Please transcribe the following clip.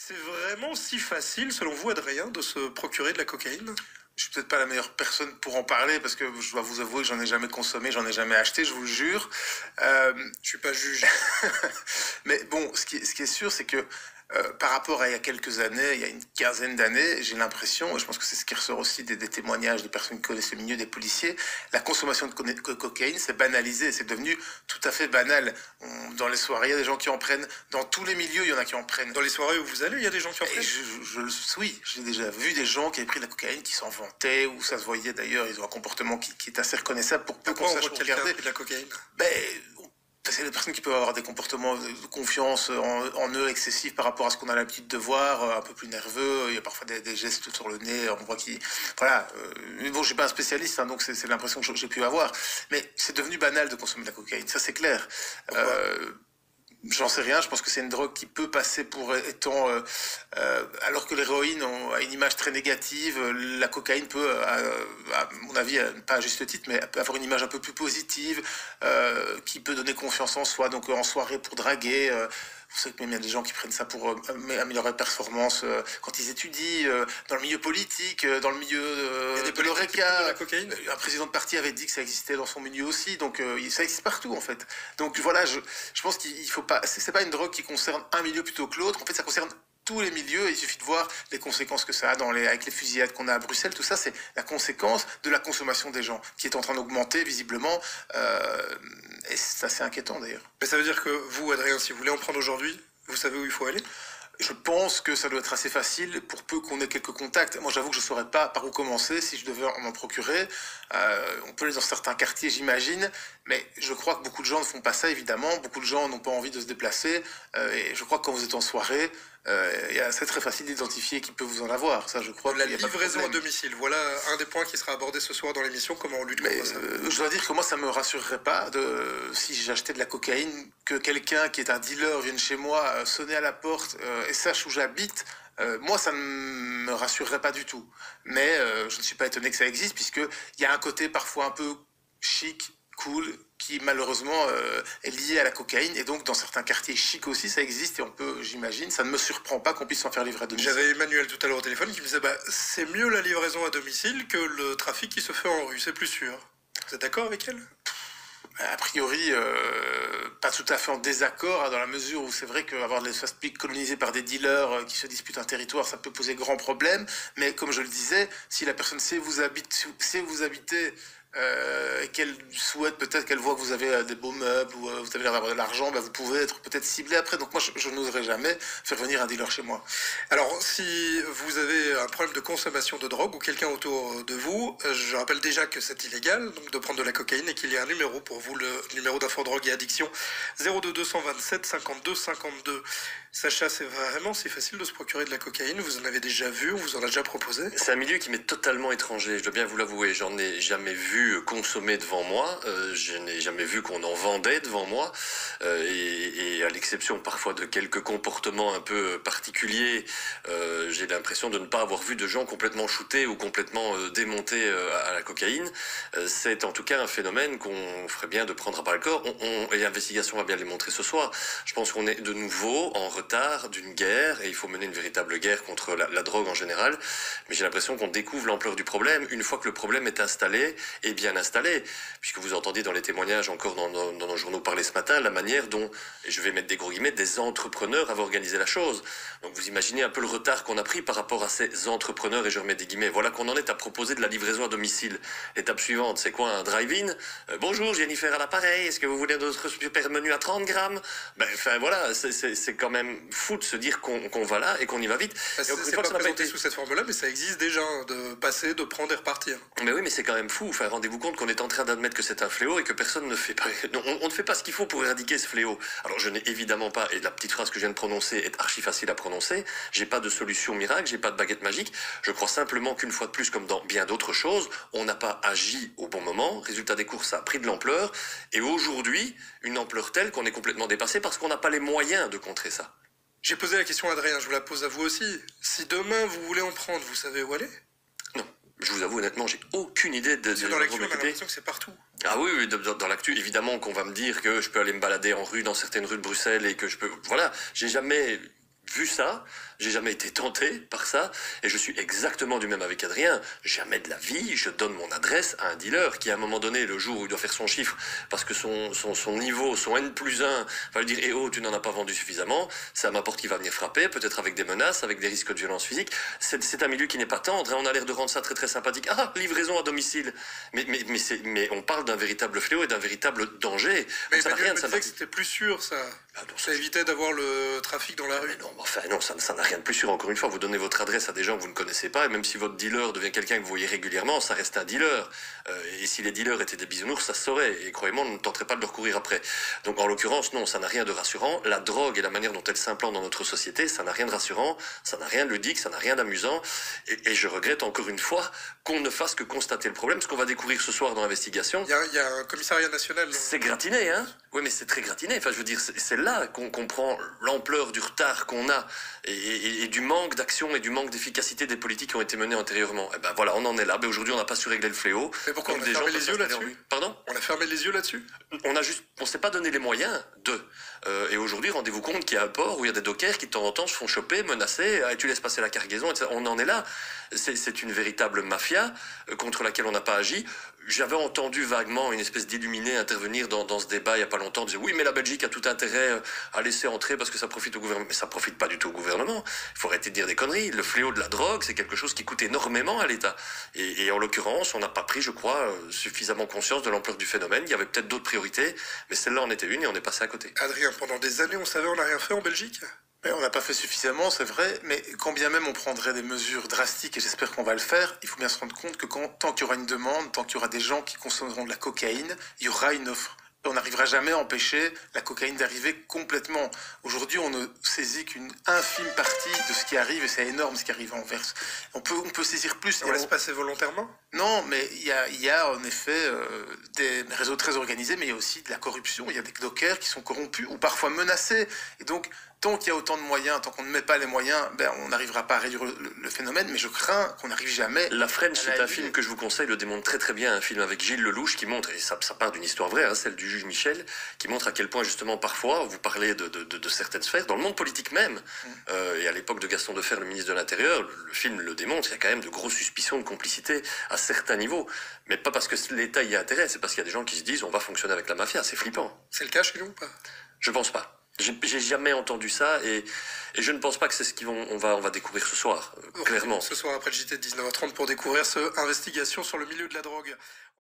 C'est vraiment si facile, selon vous, Adrien, de se procurer de la cocaïne? Je suis peut-être pas la meilleure personne pour en parler parce que je dois vous avouer que j'en ai jamais consommé, j'en ai jamais acheté, je vous le jure. Je suis pas juge. Mais bon, ce qui est sûr, c'est que par rapport à il y a quelques années, il y a une quinzaine d'années, j'ai l'impression, et je pense que c'est ce qui ressort aussi des témoignages de personnes qui connaissent le milieu des policiers, la consommation de cocaïne s'est banalisée, c'est devenu tout à fait banal. Dans les soirées, il y a des gens qui en prennent, dans tous les milieux, il y en a qui en prennent. Dans les soirées où vous allez, il y a des gens qui en Et prennent? oui, j'ai déjà vu des gens qui avaient pris de la cocaïne, qui s'en vantaient, où ça se voyait d'ailleurs, ils ont un comportement qui est assez reconnaissable pour peu qu'on Pourquoi on sache voit où quelqu'un regarder. qui a pris de la cocaïne? Ben, c'est des personnes qui peuvent avoir des comportements de confiance en eux excessifs par rapport à ce qu'on a l'habitude de voir, un peu plus nerveux, il y a parfois des gestes sur le nez, on voit qu'ils... Voilà, mais bon, je suis pas un spécialiste, hein, donc c'est l'impression que j'ai pu avoir. Mais c'est devenu banal de consommer de la cocaïne, ça c'est clair. J'en sais rien, je pense que c'est une drogue qui peut passer pour étant... alors que l'héroïne a une image très négative, la cocaïne peut, à mon avis, pas à juste titre, mais peut avoir une image un peu plus positive, qui peut donner confiance en soi, donc en soirée pour draguer... vous savez que même il y a des gens qui prennent ça pour améliorer la performance quand ils étudient, dans le milieu politique, dans le milieu Il y a des de politiques qui prennent de la l'ORECA. cocaïne? Un président de parti avait dit que ça existait dans son milieu aussi, donc ça existe partout en fait. Donc voilà, je pense qu'il faut pas, c'est pas une drogue qui concerne un milieu plutôt que l'autre. En fait, ça concerne tous les milieux. Il suffit de voir les conséquences que ça a avec les fusillades qu'on a à Bruxelles. Tout ça, c'est la conséquence de la consommation des gens qui est en train d'augmenter visiblement. Et c'est assez inquiétant d'ailleurs. Mais ça veut dire que vous, Adrien, si vous voulez en prendre aujourd'hui, vous savez où il faut aller? Je pense que ça doit être assez facile pour peu qu'on ait quelques contacts. Moi, j'avoue que je ne saurais pas par où commencer si je devais m'en procurer. On peut aller dans certains quartiers, j'imagine, mais je crois que beaucoup de gens ne font pas ça, évidemment. Beaucoup de gens n'ont pas envie de se déplacer. Et je crois que quand vous êtes en soirée, c'est très facile d'identifier qui peut vous en avoir. Ça, je crois. La livraison à domicile, voilà un des points qui sera abordé ce soir dans l'émission, comment on lutte contre ça. Je dois dire que moi, ça me rassurerait pas si j'achetais de la cocaïne, que quelqu'un qui est un dealer vienne chez moi sonner à la porte et sache où j'habite. Moi, ça ne me rassurerait pas du tout. Mais je ne suis pas étonné que ça existe, puisqu'il y a un côté parfois un peu chic, cool, qui malheureusement est lié à la cocaïne. Et donc, dans certains quartiers chics aussi, ça existe. Et on peut, j'imagine, ça ne me surprend pas qu'on puisse s'en faire livrer à domicile. J'avais Emmanuel tout à l'heure au téléphone qui me disait c'est mieux la livraison à domicile que le trafic qui se fait en rue, c'est plus sûr. Vous êtes d'accord avec elle? A priori, pas tout à fait en désaccord, dans la mesure où c'est vrai qu'avoir de l'espace public colonisé par des dealers qui se disputent un territoire, ça peut poser grand problème. Mais comme je le disais, si la personne sait vous habiter, et qu'elle souhaite peut-être qu'elle voit que vous avez des beaux meubles ou vous avez l'air d'avoir de l'argent, vous pouvez être peut-être ciblé après. Donc moi, je n'oserais jamais faire venir un dealer chez moi. Alors, si vous avez un problème de consommation de drogue ou quelqu'un autour de vous, je rappelle déjà que c'est illégal donc de prendre de la cocaïne et qu'il y a un numéro pour vous, le numéro d'info drogue et addiction 02 227 52 52. Sacha, c'est vraiment si facile de se procurer de la cocaïne? Vous en avez déjà vu? On vous en a déjà proposé? C'est un milieu qui m'est totalement étranger, je dois bien vous l'avouer. J'en ai jamais vu consommer devant moi, je n'ai jamais vu qu'on en vendait devant moi, et à l'exception parfois de quelques comportements un peu particuliers, j'ai l'impression de ne pas avoir vu de gens complètement shootés ou complètement démontés à la cocaïne. C'est en tout cas un phénomène qu'on ferait bien de prendre à bras le corps, et l'investigation va bien les montrer ce soir. Je pense qu'on est de nouveau en retard d'une guerre, et il faut mener une véritable guerre contre la drogue en général, mais j'ai l'impression qu'on découvre l'ampleur du problème une fois que le problème est installé, et bien installé, puisque vous entendez dans les témoignages encore dans nos journaux parler ce matin, la manière dont, et je vais mettre des gros guillemets, des entrepreneurs avaient organisé la chose. Donc vous imaginez un peu le retard qu'on a pris par rapport à ces entrepreneurs, et je remets des guillemets. Voilà qu'on en est à proposer de la livraison à domicile. L'étape suivante, c'est quoi, un drive-in? Bonjour, Jennifer à l'appareil, est-ce que vous voulez notre super menu à 30 grammes? Enfin voilà, c'est quand même fou de se dire qu'on va là et qu'on y va vite. C'est pas présenté sous cette forme-là, mais ça existe déjà, de passer, de prendre et repartir. Mais oui, mais c'est quand même fou. Enfin, rendez-vous compte qu'on est en train d'admettre que c'est un fléau et que personne ne fait pas. On ne fait pas ce qu'il faut pour éradiquer ce fléau. Alors, je n'ai évidemment pas, et la petite phrase que je viens de prononcer est archi facile à prononcer, j'ai pas de solution miracle, j'ai pas de baguette magique. Je crois simplement qu'une fois de plus, comme dans bien d'autres choses, on n'a pas agi au bon moment. Résultat des courses, ça a pris de l'ampleur. Et aujourd'hui, une ampleur telle qu'on est complètement dépassé parce qu'on n'a pas les moyens de contrer ça. J'ai posé la question à Adrien, je vous la pose à vous aussi. Si demain vous voulez en prendre, vous savez où aller? Non. Je vous avoue honnêtement, j'ai aucune idée de dans l'actu, on a l'impression que c'est partout. Ah oui, dans l'actu, évidemment qu'on va me dire que je peux aller me balader en rue, dans certaines rues de Bruxelles, et que je peux... Voilà, j'ai jamais vu ça, j'ai jamais été tenté par ça, et je suis exactement du même avec Adrien. Jamais de la vie, je donne mon adresse à un dealer qui, à un moment donné, le jour où il doit faire son chiffre, parce que son niveau, son N+1, va lui dire, eh oh, tu n'en as pas vendu suffisamment, c'est à ma porte qu'il va venir frapper, peut-être avec des menaces, avec des risques de violence physique. C'est un milieu qui n'est pas tendre, et on a l'air de rendre ça très très sympathique. Ah, livraison à domicile. Mais on parle d'un véritable fléau et d'un véritable danger. Mais ça n'a Emmanuel rien de me disait que sympathique. c'était plus sûr, ça. Ah non, Ça évitait d'avoir le trafic dans la rue. Mais non, enfin non, ça n'a rien de plus sûr. Encore une fois, vous donnez votre adresse à des gens que vous ne connaissez pas, et même si votre dealer devient quelqu'un que vous voyez régulièrement, ça reste un dealer. Et si les dealers étaient des bisounours, ça se saurait. Et croyez-moi, on ne tenterait pas de leur courir après. Donc en l'occurrence, non, ça n'a rien de rassurant. La drogue et la manière dont elle s'implante dans notre société, ça n'a rien de rassurant, ça n'a rien de ludique, ça n'a rien d'amusant. Et je regrette encore une fois qu'on ne fasse que constater le problème, ce qu'on va découvrir ce soir dans l'investigation. Il y a un commissariat national. C'est gratiné, hein? Oui, mais c'est très gratiné. Enfin, je veux dire, c'est là qu'on comprend l'ampleur du retard qu'on a et du manque d'action et du manque d'efficacité des politiques qui ont été menées antérieurement. Et ben voilà, on en est là. Ben aujourd'hui, on n'a pas su régler le fléau. Mais pourquoi Donc, on a des fermé gens les peuvent yeux s'installer en là-dessus? rue. Pardon? On a fermé les yeux là-dessus? On s'est pas donné les moyens de. Et aujourd'hui, rendez-vous compte qu'il y a un port où il y a des dockers qui de temps en temps se font choper, menacer, ah, tu laisses passer la cargaison, etc. On en est là. C'est une véritable mafia contre laquelle on n'a pas agi. J'avais entendu vaguement une espèce d'illuminé intervenir dans ce débat il n'y a pas longtemps, en disant oui, mais la Belgique a tout intérêt à laisser entrer parce que ça profite au gouvernement. Mais ça profite pas du tout au gouvernement. Il faut arrêter de dire des conneries. Le fléau de la drogue, c'est quelque chose qui coûte énormément à l'État. Et en l'occurrence, on n'a pas pris, je crois, suffisamment conscience de l'ampleur du phénomène. Il y avait peut-être d'autres priorités, mais celle-là en était une et on est passé à côté. Adrien, pendant des années, on savait on n'a rien fait en Belgique? Mais on n'a pas fait suffisamment, c'est vrai, mais quand bien même on prendrait des mesures drastiques, et j'espère qu'on va le faire, il faut bien se rendre compte que tant qu'il y aura une demande, tant qu'il y aura des gens qui consommeront de la cocaïne, il y aura une offre. Et on n'arrivera jamais à empêcher la cocaïne d'arriver complètement. Aujourd'hui, on ne saisit qu'une infime partie de ce qui arrive, et c'est énorme ce qui arrive à Anvers. On peut saisir plus. On laisse passer volontairement? Non, mais il y a en effet des réseaux très organisés, mais il y a aussi de la corruption. Il y a des dockers qui sont corrompus ou parfois menacés. Et donc, tant qu'il y a autant de moyens, tant qu'on ne met pas les moyens, on n'arrivera pas à réduire le phénomène, mais je crains qu'on n'arrive jamais. La French, c'est un film que je vous conseille, le démontre très très bien, un film avec Gilles Lelouch qui montre, et ça part d'une histoire vraie, hein, celle du juge Michel, qui montre à quel point justement parfois, vous parlez de certaines sphères, dans le monde politique même, et à l'époque de Gaston Defferre, le ministre de l'Intérieur, le film le démontre, il y a quand même de grosses suspicions de complicité à certains niveaux, mais pas parce que l'État y a intérêt, c'est parce qu'il y a des gens qui se disent on va fonctionner avec la mafia, c'est flippant. C'est le cas chez nous ou pas? Je pense pas. J'ai jamais entendu ça et je ne pense pas que c'est ce qu'on va découvrir ce soir, clairement. Ce soir après le JT de 19h30 pour découvrir ce investigation sur le milieu de la drogue.